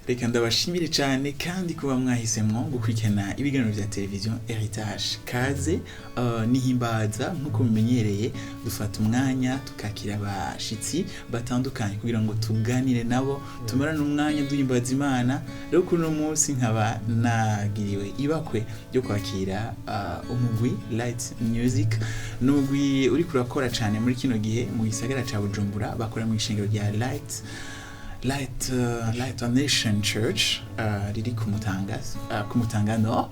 reka ndabashimire cyane kandi kuba mwahisemwo gukurikirana ibiganiro bya televiziyo Heritage. Kaze ni Himbaza nkuko mumenyereye dufata umwanya tukakira abashitsi batandukanye kugira ngo tuganire nabo tumarane umwanya duhimbaza Imana. Rero kuri uno munsi nkaba nagiriwe ibakwe ryo kwakira umugwi Light Music, n'umugwi uri kurakora cyane muri kino gihe mu gisagara ca Bujumbura, bakora mu ishengero rya Light Nation Church riri ku Mutangano.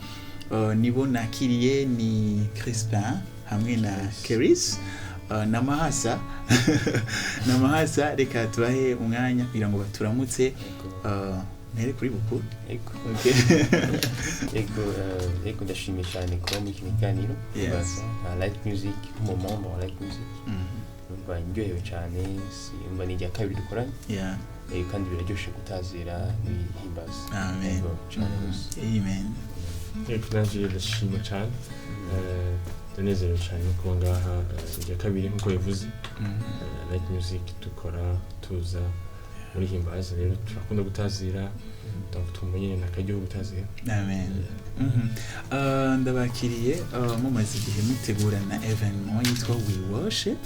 Nibo nakiriye ni Crispin hamwe na Kheris na Mahasa na Mahasa. Reka tubahe umwanya kugira ngo baturamutse. Nere kuri bukuru. Okay. Ego ndashimye cyane kuba muri kino kiganiro. Light Music, umumombo wa Light Music. Ndyohewe cyane, simba ni rya kabiri dukoranye. Kandi biraryoshe gutazira ni Himbaza. Amen. Amen. Naje ndashima cyane. Ndanezerewe cyane kuba ngaha rya kabiri nkuko yavuze. Light Music dukora tuza muri Himbaza, rero turakunda gutazira tumenye nakaryo gutazira. Amen. Ndabakiriye mumaze igihe mutegurana evenement yitwa We Worship.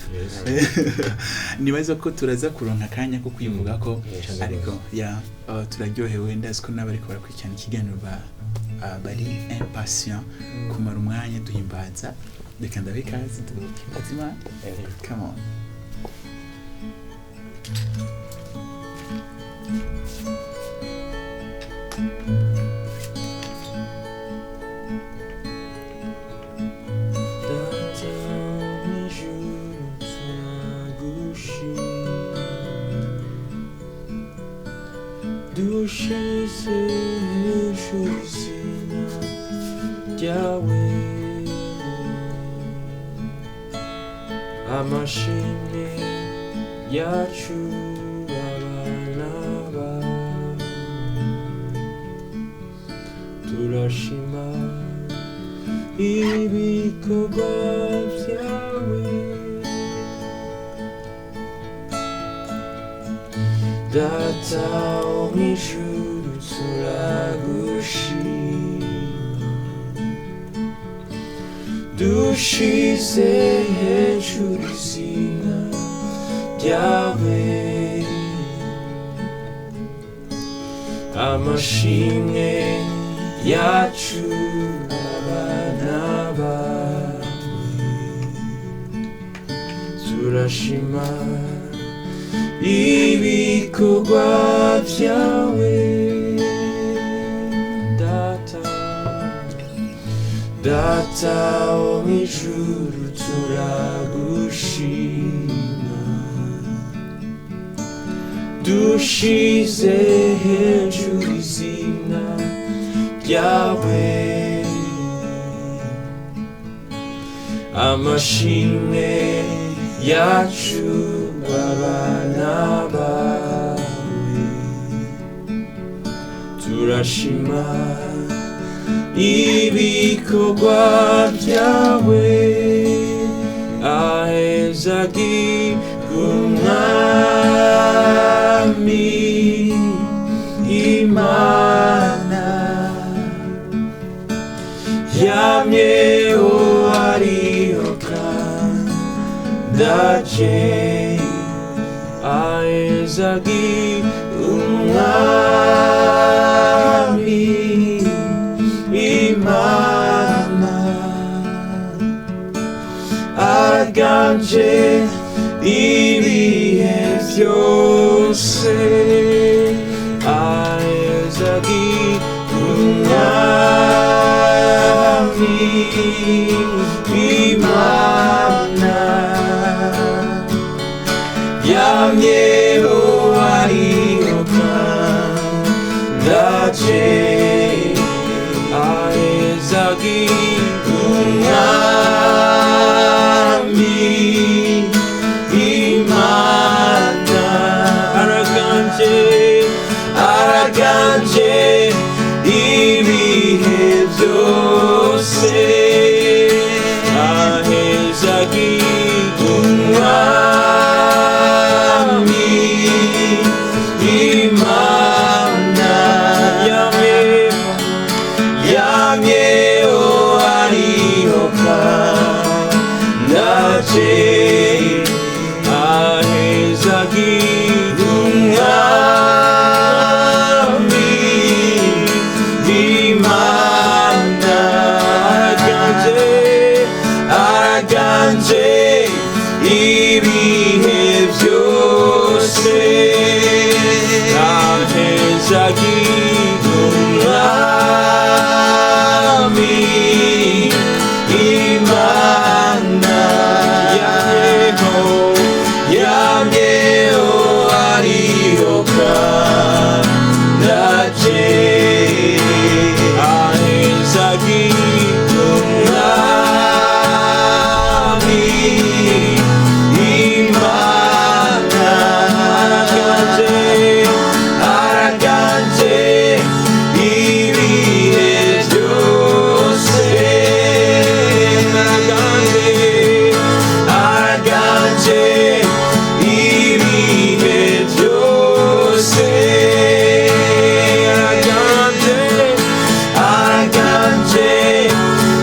Nibaza ko turaza kuronka akanya ko kwivuga ko ariko turaryohewe, ndazi ko n'abariko barakurikirana ikiganiro bari impatient kumara umwanya duhimbaza. Reka ndabikaze duhimbaza Imana. Come on. Dushize izina ryawe, amashimwe yacu abana bawe, turashima ibikorwa byawe. Data wo mw'ijuru turagushima, dushize hejuru izina ryawe, amashimwe yacu abana bawe, turashima ibikorwa byawe. Data wo mw'ijuru turagushima, dushize hejuru izina ryawe, amashimwe yacu abana bawe, turashima ibikorwa byawe. Ahezagirwe umwami Imana, yamyeho ariho kandi aje. Ahezagirwe umwami Imana, aganje ibihe byose. Ahezagirwe umwami Imana, yamyeho ariho kandi aje. Ahezagirwe umwami Imana, araganje ibihe byose. Ahezagirwe umwami umwami imana yamyeho ariho kandaje ahezagirwa umwami imana araganje ibihe byose araganje ibihe byose araganje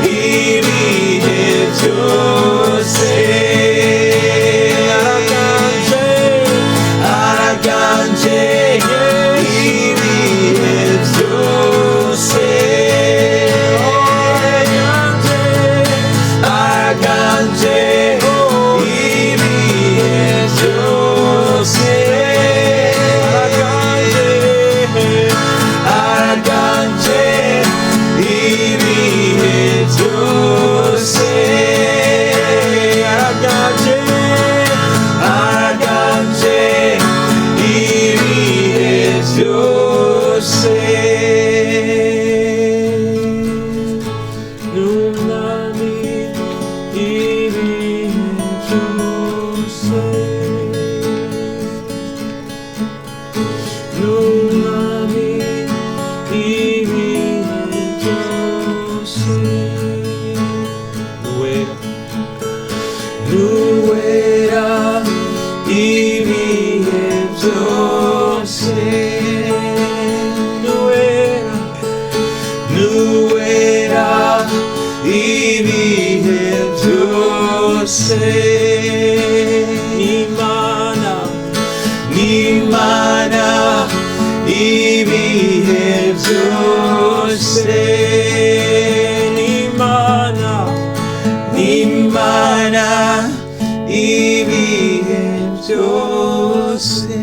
ibihe byose araganje ibihe byose araganje ibihe byose araganje ibihe byose araganje ibihe byose n'umwami ibihe byose n'umwami ibihe byose nuwera ibihe byose nuwera ibihe byose n'imana ibihe byose n'imana ibihe byose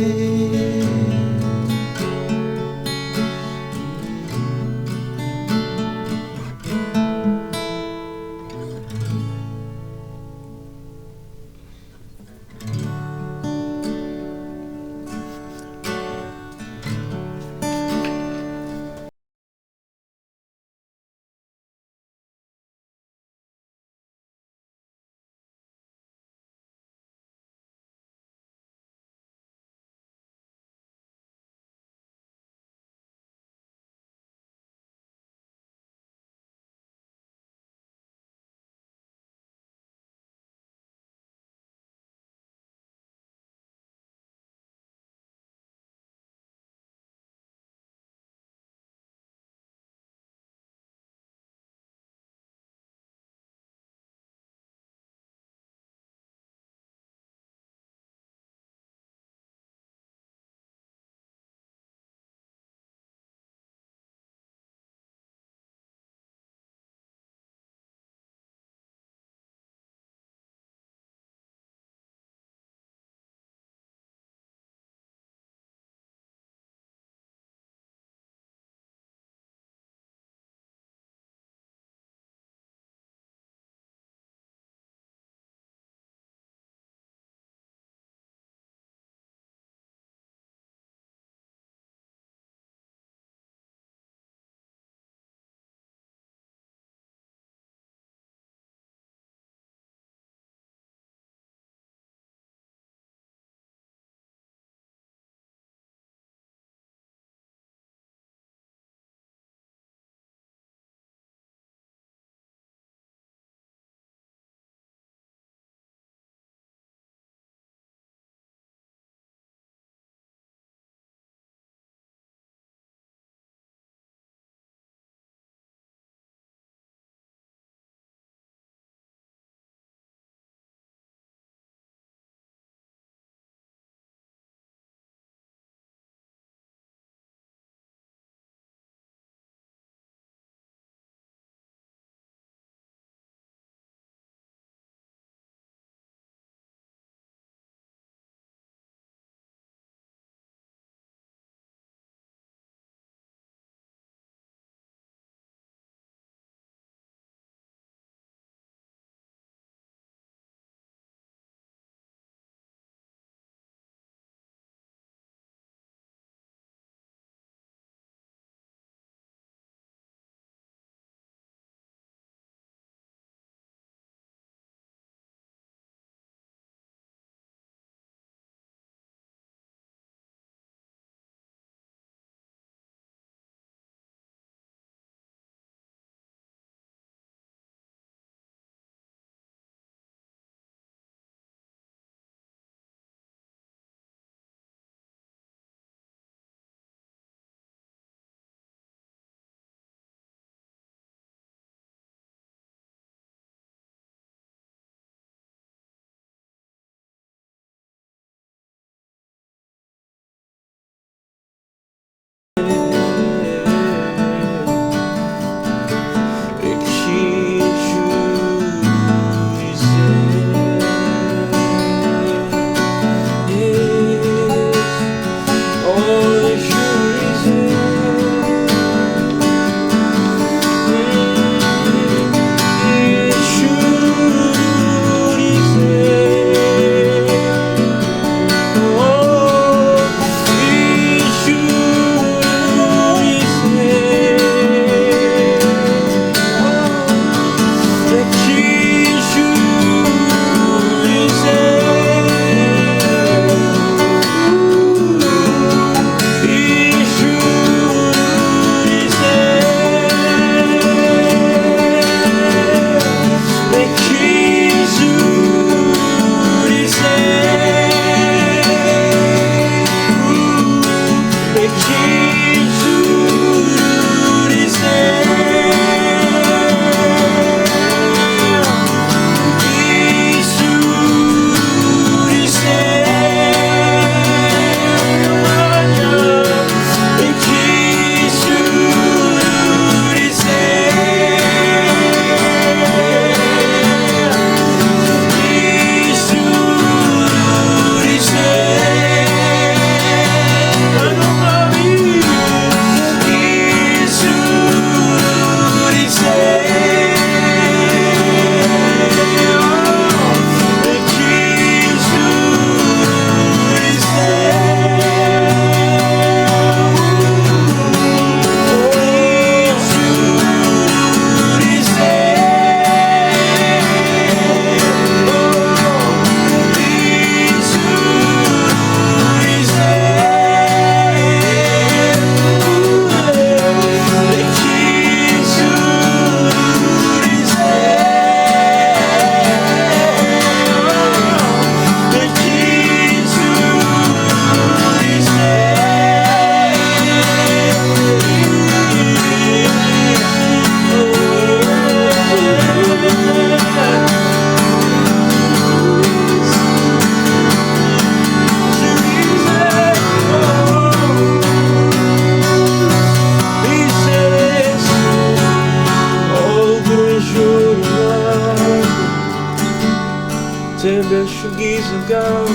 ubwiza bwawe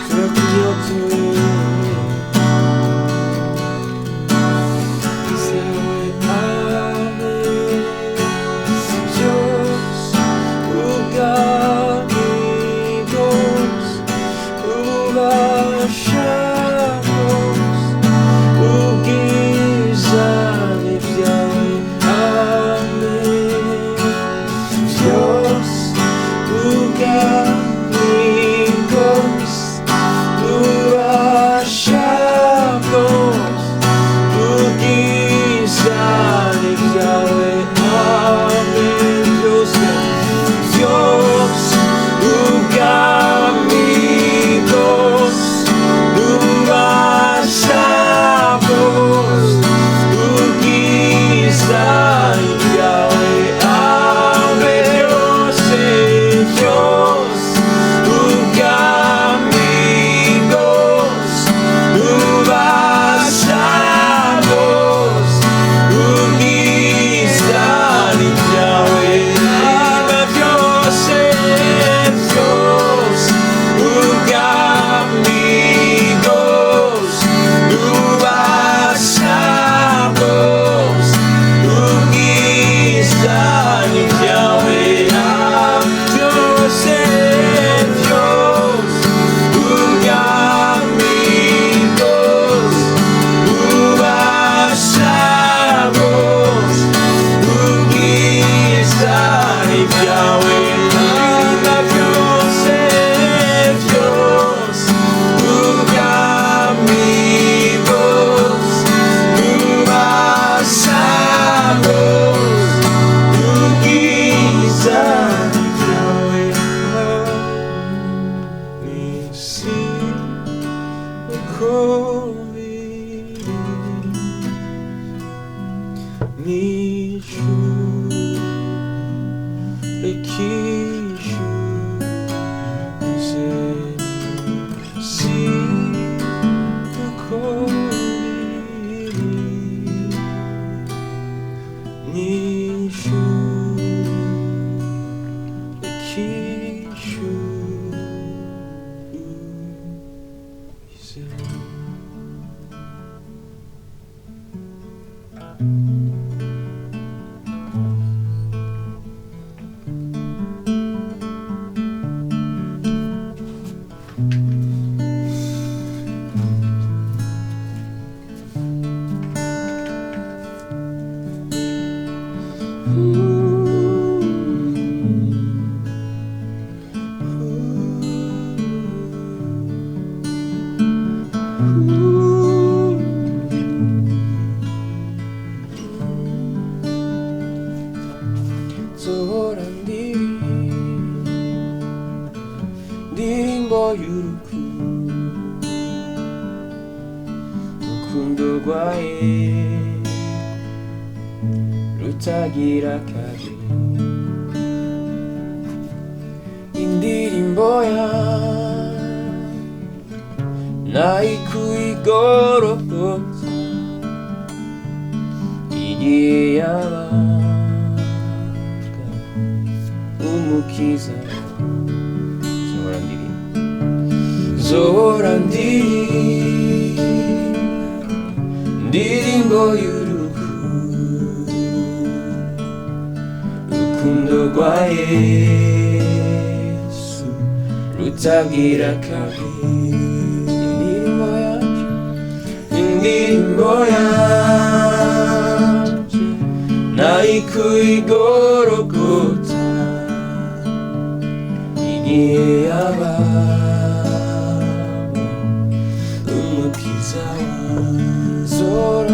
turakunyotewe rutagira kabiri indirimbo ya nayikuigorogota igihe yabaga umukiza zohora ndirimbo y'urukundo rwa Yesu rutagira kabiri indirimbo yanje nayikuigorogota igihe yabaga umukiza zohora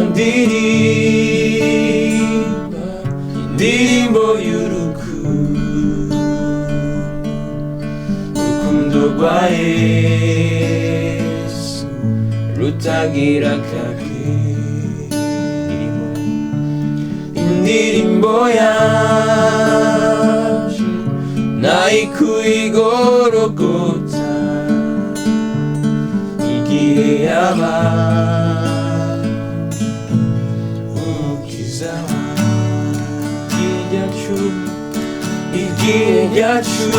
ndirimba indirimbo y'urukundo rwa Yesu rutagira kabiri indirimbo yanje nayikuigorogota igihe yabaga umukiza wanjye igihe ryacu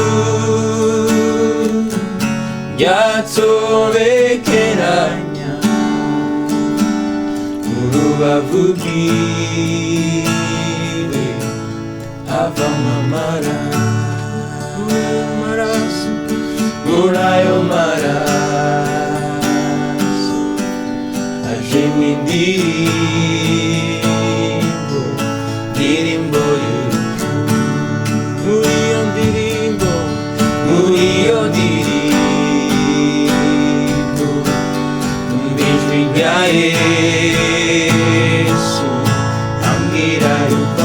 ryatobekeranya urubavu rwiwe havamo amaraso muri ayo maraso hajemo indirimbo y'urupfu muri iyo ndirimbo numva ijwi rya Yesu ambwira yuko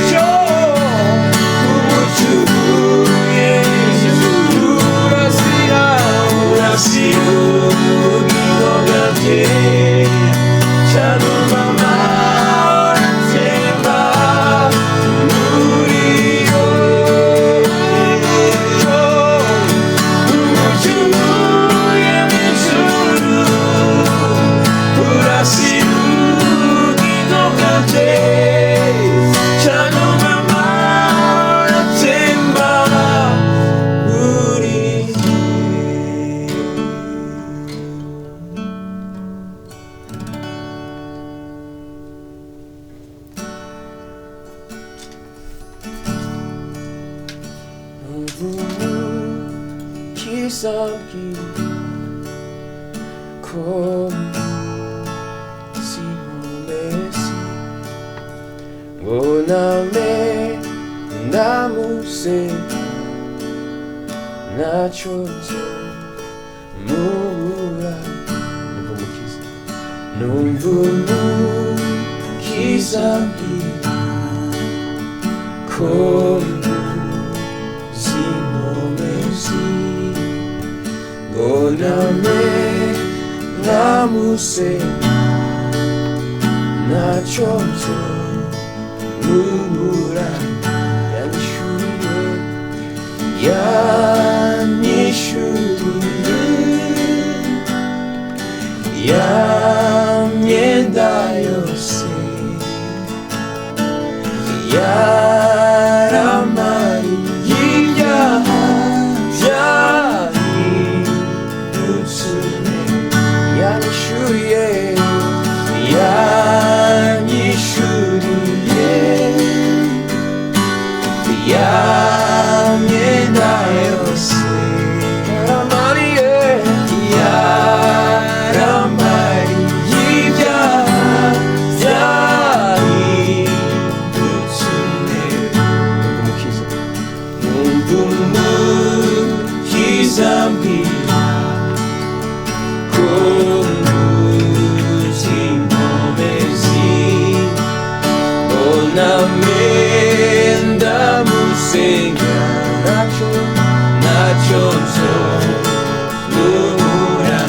Oh kisabki kom simumesi ngoname ndamuse nachozo mura numvumukiza kom simumesi ngoname ndamuse nachozo mura yanyishuriye yamyenda yose yaramariye ibyaha byahindutse yanyishuriye yanyishuriye yamyenda yose yaramariye yaramariye ibyaha byahindutse numva umukiza ambwira ko nduzi inkomezi mboname ndamusenga ntacyo nzobura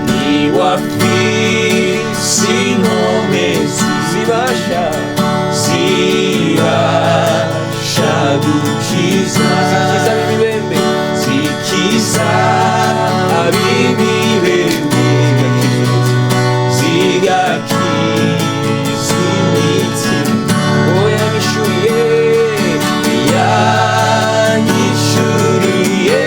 niba afise inkomezi zibasha gukiza ab'imibembe zikiza ab'imibembe zigakiza imitima yanyishuriye yanyishuriye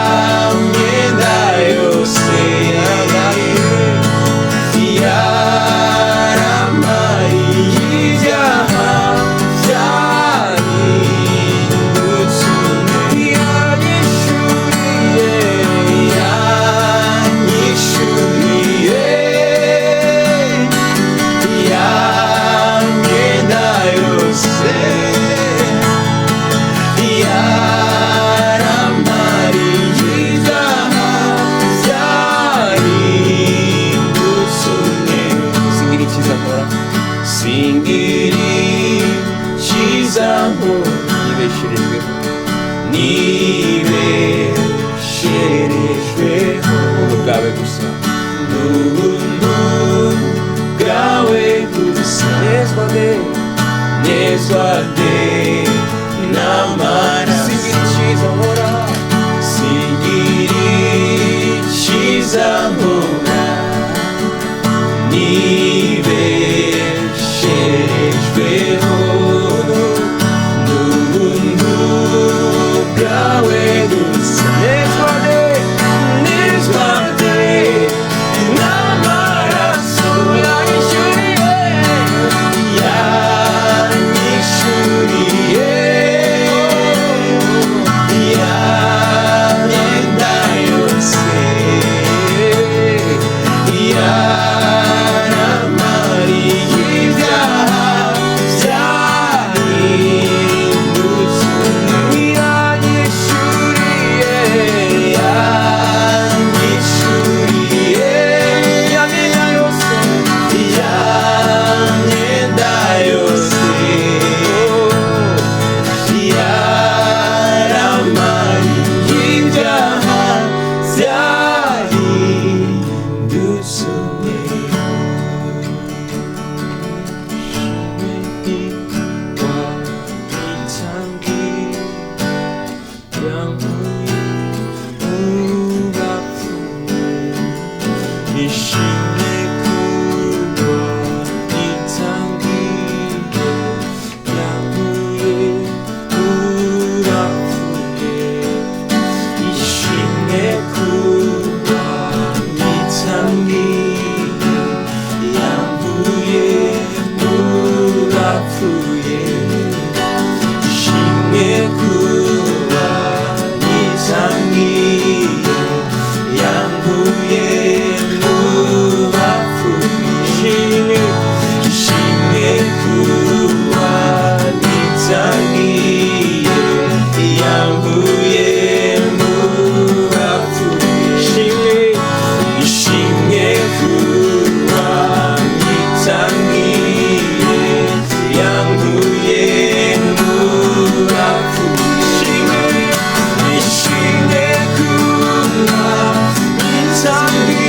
yamyenda yose yaramariye ibyaha byahindutse yanyishuriye yanyishuriye yamyenda yose yaramariye ibyaha byahindutse singira icyiza nkora singira icyiza nkora nibesherejweho ubwawe gusa n'ubuntu bwawe gusa nezwa de n'amaraso singira icyiza nkora nibesherejweho n'ubuntu bwawe gusa nezwa de n'amaraso yanyishuriye yamyenda yose yaramariye ibyaha byahindutse yanyishuriye yanyishuriye yamyenda yose yamyenda yose yaramariye ibyaha byahindutse ishimwe kuba itangire yankuye urapfuye ishimwe kuba itangire yankuye urapfuye ishimwe mu bapfuye ishimwe kuba nitangiye yambuye mu bapfuye ishimwe kuba nitangiye yambuye mu bapfuye ishimwe kuba nitangiye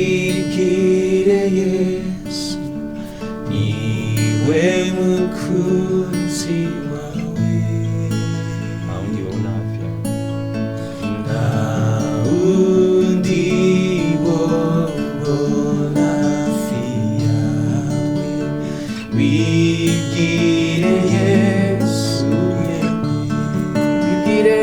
bibwire Yesu niwe mukunzi wawe aundi wona afya nta wundi wobona hafi yawe bibwire Yesu bibwire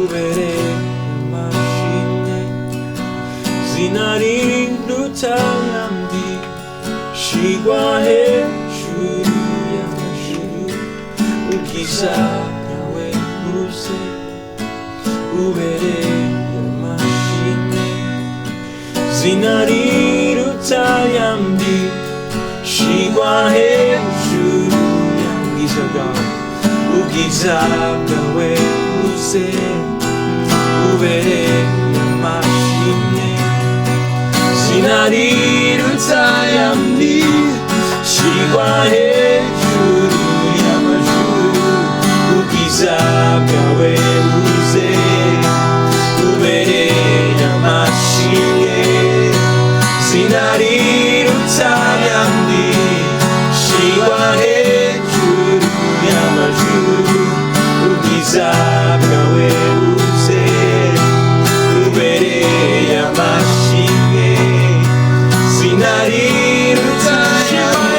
ubere amashimwe zina riruta ayandi shigwa hejuru y'amajuru ubwiza bwawe buze ubere amashimwe zina riruta ayandi shigwa hejuru y'ubwiza bwawe ubwiza bwawe buze ubere amashimwe zina riruta ayandi shigwa hejuru y'amajuru ubwiza bwawe buze ubere amashimwe zina riruta ayandi shigwa hejuru y'amajuru ubwiza bwawe buze ubere amashimwe zina riruta ayandi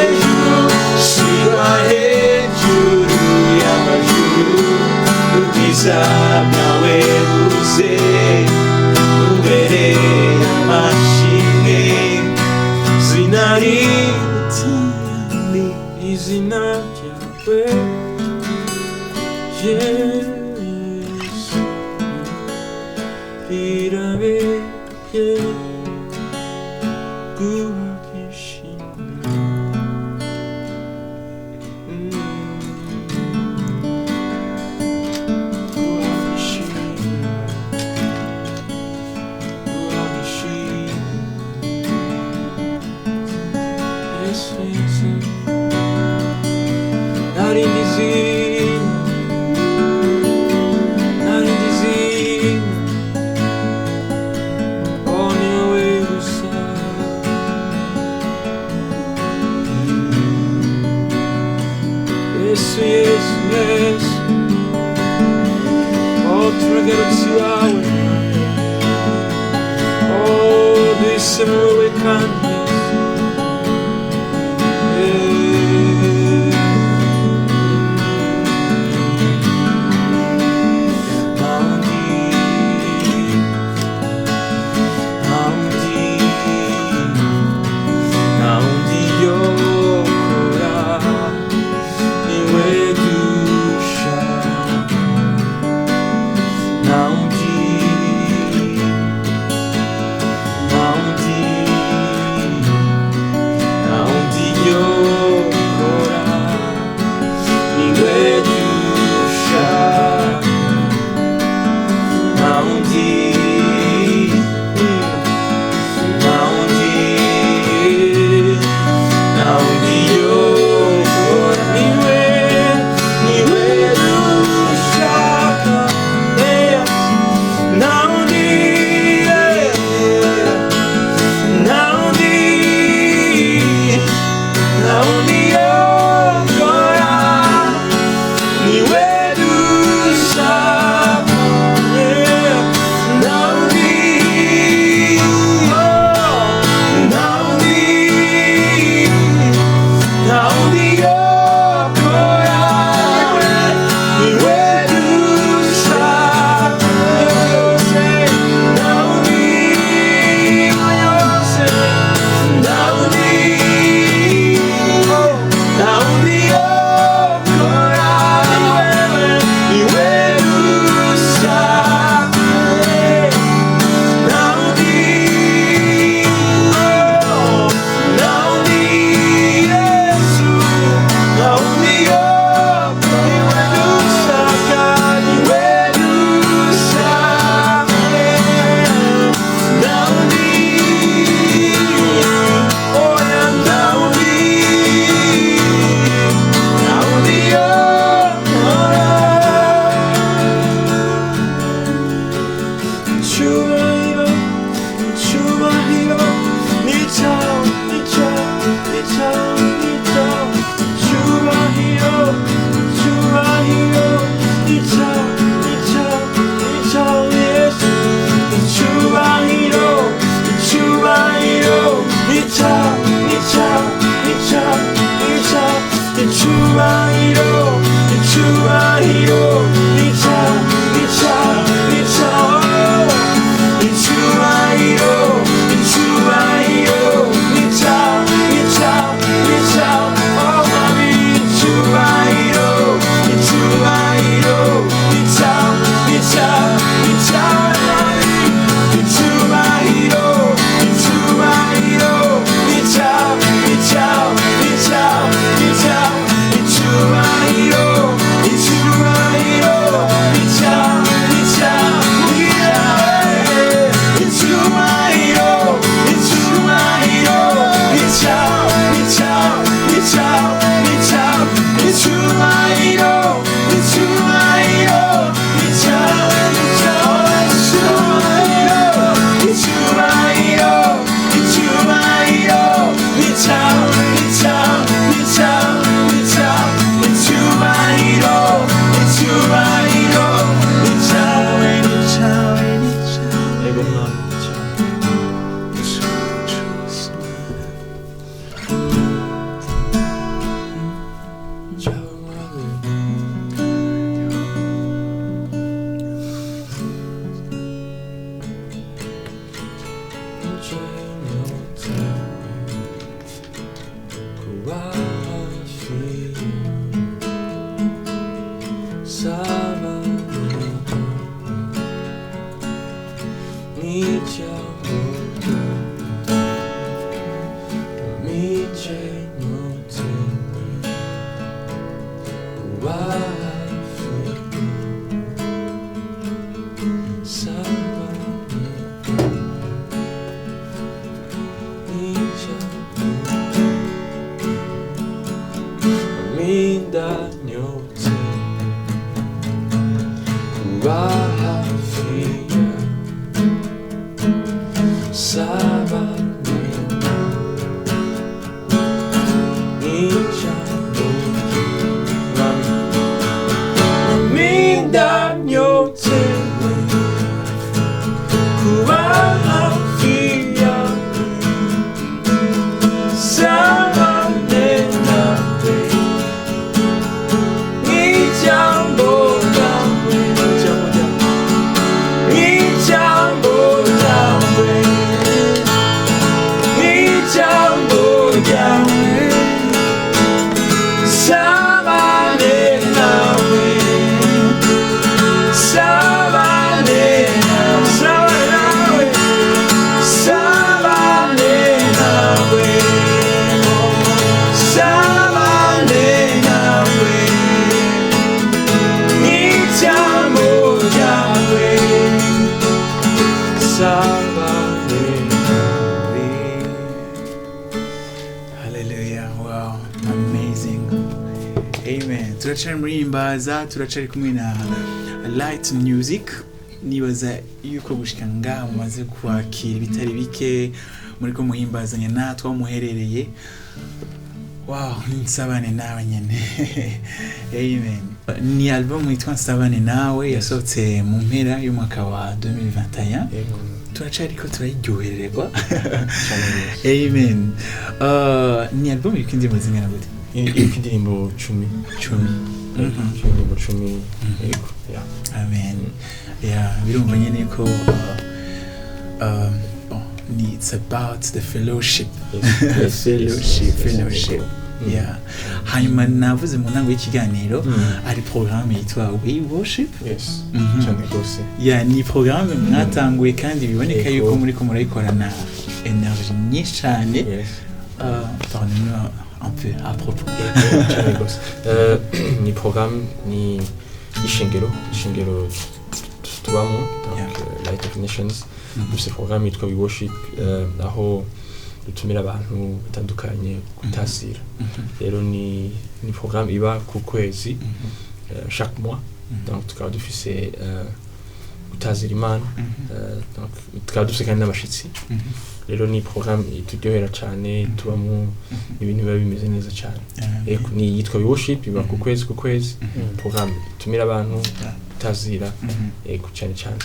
shigwa hejuru y'amajuru ubwiza bwawe buze ubere amashimwe zina riruta ayandi izina ryawe Yesu rirabeye guhagishimwe Yesu Yesu Yesu Yesu Yesu Oh turagarutse iwawe Oh duhisemo wowe kandi turacari muri Himbaza, turacari kumwe na Light Music. Nibaza yuko gushika ngaha mumaze kwakira bitari bike muri ko muhimbazanya natwe muherereye. Wow, nsabane nawe nyene. Amen. Ni album yitwa Nsabane nawe yasohotse mu mpera y'umwaka wa 2021. Turacari ko turayiryohererwa. Amen. Ni album y'ikindi muzingana gute? Indirimbo 10. Indirimbo 10. Yeah. Amen. Yeah, birumva nyene ko it's about the fellowship. Yes. Fellowship. Yeah. Hanyuma navuze mu ntango y'ikiganiro ari programme yitwa We Worship. Yes. Cyane rwose. Yeah, ni programme mwatanguye kandi biboneka yuko muri ko murayikorana energie nyinshi cyane. Yes. Parlez-nous un peu à propos. Ni programme ni ishengero tubamo, donc Light of Nations. Ce programme yitwa We Worship, aho dutumira abantu batandukanye gutasira. Rero ni programme iba ku kwezi chaque mois. Donc tukaba dufise gutazira Imana, donc tukaba dufise kandi n'abashitsi. Rero ni programme ituryohera cyane, tubamo ibintu biba bimeze neza cyane. Ni yitwa We Worship, iba ku kwezi programme itumira abantu tazira cyane cyane.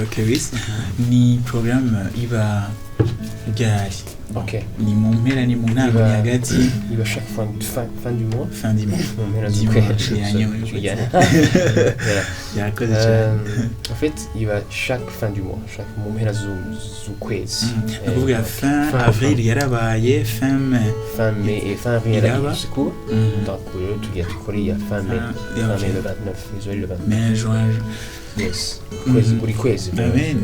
Kheris, ni programme iba gari. Okay. Ni mu mpera ni mu ntango ni hagati. Iba chaque fin du mois. Fin du mois. En fait, il va chaque fin du mois, chaque mu mpera z'ukwezi. Kuvuga fin avril yarabaye, fin mai et fin avril yarabaye. Donc tugiye tukora fin mai le 29, le 29. Mai, juin. Yes. Buri kwezi. Amen.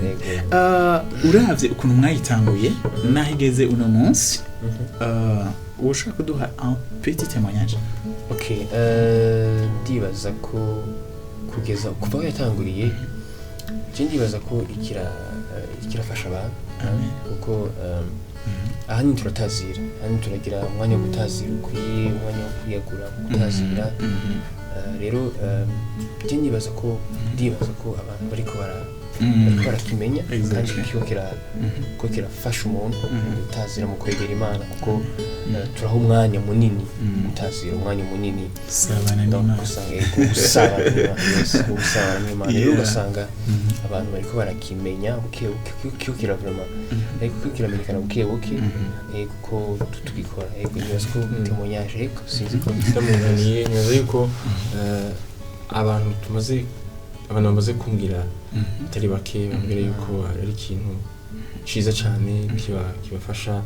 Uravye ukuntu mwayitanguye nahigeze uno munsi. Ushaka kuduha un petit témoignage. Okay, ndibaza ko kugeza kuva yatanguriye je ndibaza ko ikirafasha abantu kuko ahani turatazira, ahani turagira umwanya wo gutazira ukwiye, umwanya wo kwiyagura gutazira. Rero je ndibaza ko abantu bariko barakimenya kandi ko kirafasha umuntu gutazira mu kwegera Imana kuko turaho umwanya munini gutazira umwanya munini sabana n'Imana gusabana n'Imana rero ugasanga abantu bariko barakimenya buke kiravuma ariko kiramenyekana buke kuko tugikora nibaza ko témoignage sinzi ko ndamunganiye nibaza yuko abantu bamaze kumbwira atari bake bambwira yuko ari ikintu ciza cyane kibafasha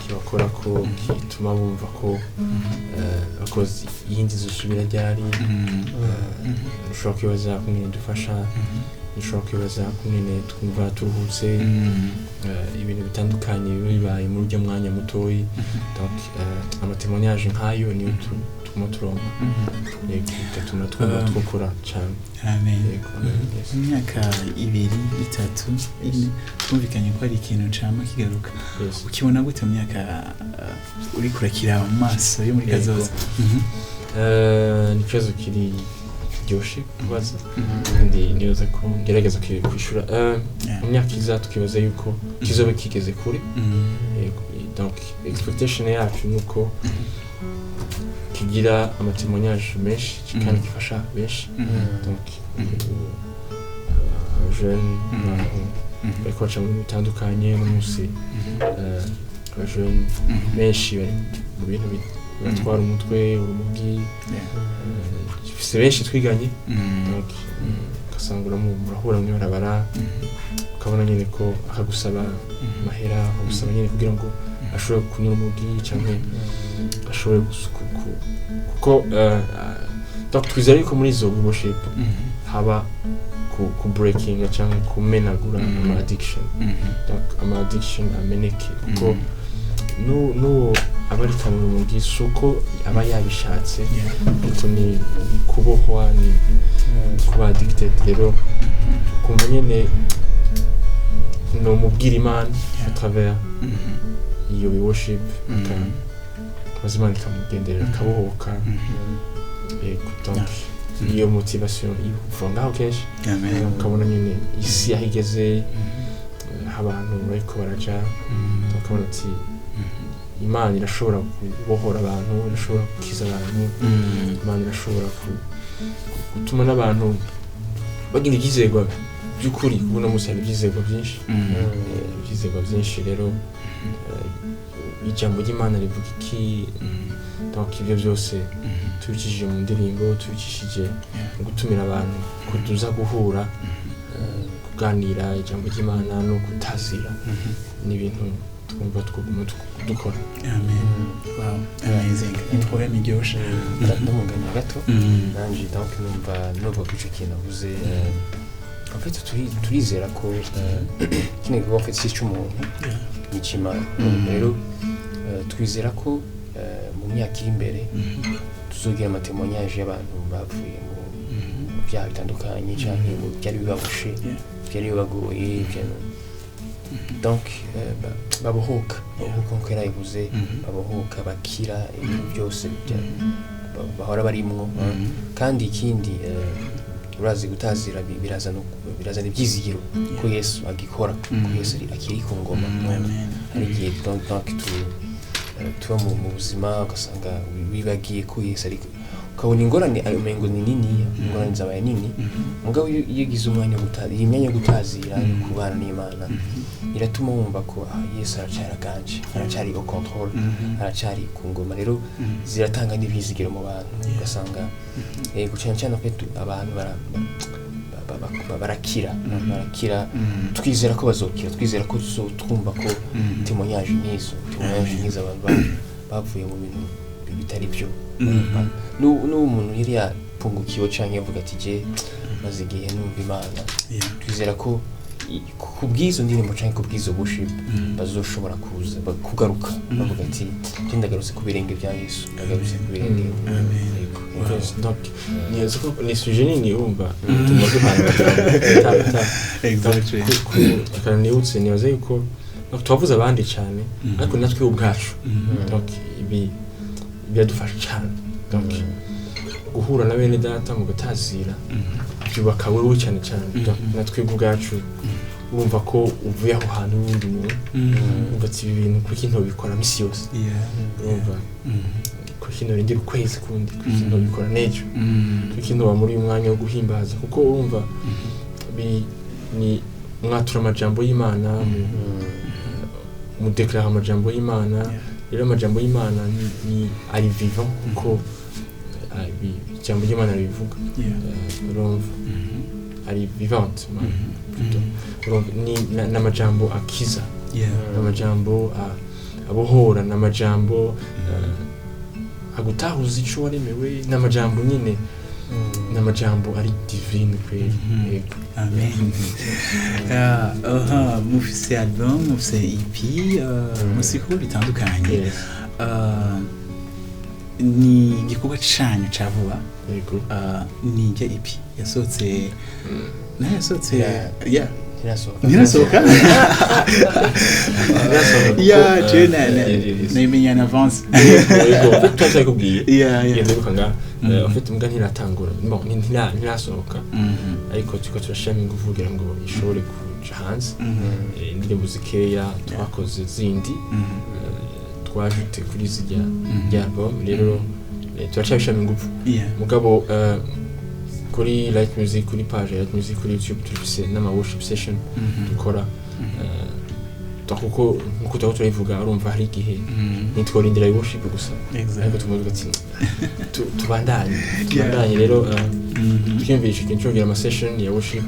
kibakora ko kituma bumva ko akoze yindi zisubira ryari ushobora kwibaza kumwe dufasha ushobora kwibaza kumwe twumva turuhutse ibintu bitandukanye bibaye muri uryo mwanya mutoyi donc amatémoignage nk'ayo niyo tuguma turonka bigatuma twumva twokora cyane. Amen. Imyaka 2, 3, 4 twumvikanye ko ari ikintu cama kigaruka. Ukibona gute mu myaka uri kurakira mu maso yo muri kazoza? Ni kibazo kiri ryoshe kubaza kandi niyoza ko ngerageza kwishura mu myaka iza tukibaza yuko kizobe kigeze kure. Donc expectation yacu nuko kigira amatémoignage menshi kandi gifasha benshi. Donc jeune bariko baca mu bitandukanye n'umunsi jeune benshi mu bintu batwara umutwe urumugi bifise benshi twiganye donc ugasanga murahura mw'ibarabara ukabona nyine ko akagusaba amahera agusaba nyine kugira ngo ashobore kunyura umugi cyangwa ashobore kuko donc twizera yuko muri izo worship haba ku breaking cyangwa kumenagura ama addiction donc ama addiction ameneke kuko no abarikana mu gisuko aba yabishatse kuko ni kubohwa ni kuba addicted rero kumva nyene no mubwira Imana à travers iyo worship mazima nikamugenderera kabohoka donc iyo motivation ivuga kenshi ukabona nyene isi ahigeze abantu bariko baraja ukabona ati Imana irashobora kubohora abantu, irashobora gukiza abantu, Imana irashobora gutuma n'abantu bagira ibyizerwa by'ukuri. Kubona musa hari ibyizerwa byinshi rero ijambo ry'Imana rivuga iki donc ibyo byose tubikishije mu ndirimbo tubikishije mu gutumira abantu kuduza guhura kuganira ijambo ry'Imana no gutazira n'ibintu twumva twuguma dukora. Amen. Wow, amazing. Intore miryoshe ndamunganya gato nanje donc numva kico kintu avuze en fait turizera ko kine ko fait si cy'umuntu n'ikima rero twizera ko mu myaka iri imbere tuzogira amatémoignage y'abantu bavuye mu byaha bitandukanye cyangwa mu byari bibabushe byari bibagoye donc babohoka nkuko yarayivuze babohoka bakira ibintu byose bahora barimwo kandi ikindi urazi gutazira birazana ibyizigiro ko Yesu agikora ko Yesu akiri ku ngoma hari igihe donc tuba mu buzima ugasanga wibagiye ko Yesu ari ukabona ingorane ayo mengo ni nini ingorane zabaye nini mugabo yigize umwanya imyanya gutazira kubana n'Imana iratuma wumva ko Yesu aracyaraganje aracyari au control aracyari ku ngoma rero ziratanga n'ibizigiro mu bantu ugasanga gucana petu abantu barakira twizera ko bazokira twizera ko twumva ko témoignage n'izo abantu bavuye mu bintu bitari byo n'umuntu yari yapungukiwe canke yavuga ati je maze igihe numva Imana twizera ko kubwizo ndirimbo canke kubwizo worship bazoshobora kugaruka bavuga ati ndagarutse ku birenge bya Yesu ndagarutse ku birenge. Donc ni sujet nini umva tumaduhana exactly kandi utse nibaze yuko twavuze abandi cyane ariko natwe ubwacu donc ibi biradufasha cyane donc guhura na bene data mugatazira byubaka wewe cyane cyane natwe ubwacu urumva ko uvuye aho hantu n'undi muntu ugati ibintu kuko into bikora misi yose urumva kuko into ngira ukwezi kundi kuko into bikora nejo kuko into muri uyu mwanya wo guhimbaza kuko urumva ni mwatura amajambo y'Imana mu declare amajambo y'Imana rero amajambo y'Imana ni ari vivant kuko ijambo ry'Imana rivuga urumva ari vivante ni n'amajambo akiza n'amajambo abohora n'amajambo agutahuza ico waremewe n'amajambo nyine n'amajambo ari divine kweli. Amen. Mufise album, mufise EP, musiko bitandukanye. Ni gikorwa canyu ca vuba. Ni je EP yasohotse Nirasohoka ya jena naimenya en avance yego twatse kubwiye yego kanga afite mbwa ntiratangura ntirasohoka ariko tuko turashama ingufu kugira ngo ishobore kuja hanze indirimbo zikeya twakoze zindi twajute kuri zijya album rero turashama ingufu mugabo kuri Light Music kuri page ya Light Music kuri YouTube tufise n'ama worship session dukora kuko nkuko turavuga urumva hari igihe nitworindira worship gusa ariko tumuvuga ati tubandanye rero twiyumvisha cyongera ama session ya worship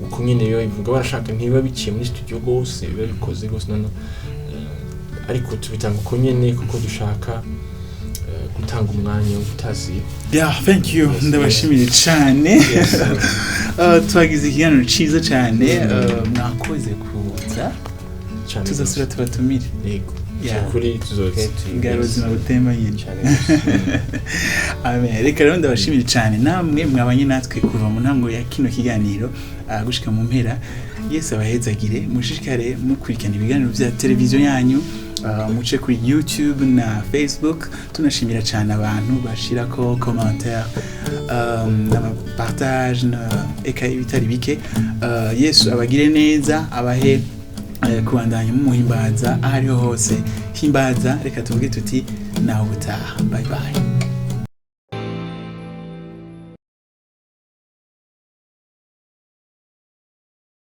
uko nyine yo ivuga barashaka ntiba biciye muri studio gose biba bikoze gose nano ariko tubitanga uko nyene kuko dushaka gutanga umwanya utazira. Yeah, thank you. Ndabashimire cyane. Twagize ikiganiro ciza cyane mwakoze kuza. Tuzasura tubatumire. Yego. Kuri tuzoze. Ngarozi nabutemba nyine. Amen. Reka rero ndabashimire cyane namwe mwabanye natwe kuva mu ntango ya kino kiganiro gushika mu mpera. Yesu abahezagire mushishikare mukurikirana ibiganiro bya televiziyo yanyu. Muce kuri YouTube na Facebook tunashimira cyane abantu bashirako commentaire na partage na bitari bike Yesu abagire neza abahe kubandanya mu muhimbaza ahari hose himbaza reka tuvuge tuti naho butaha bye bye.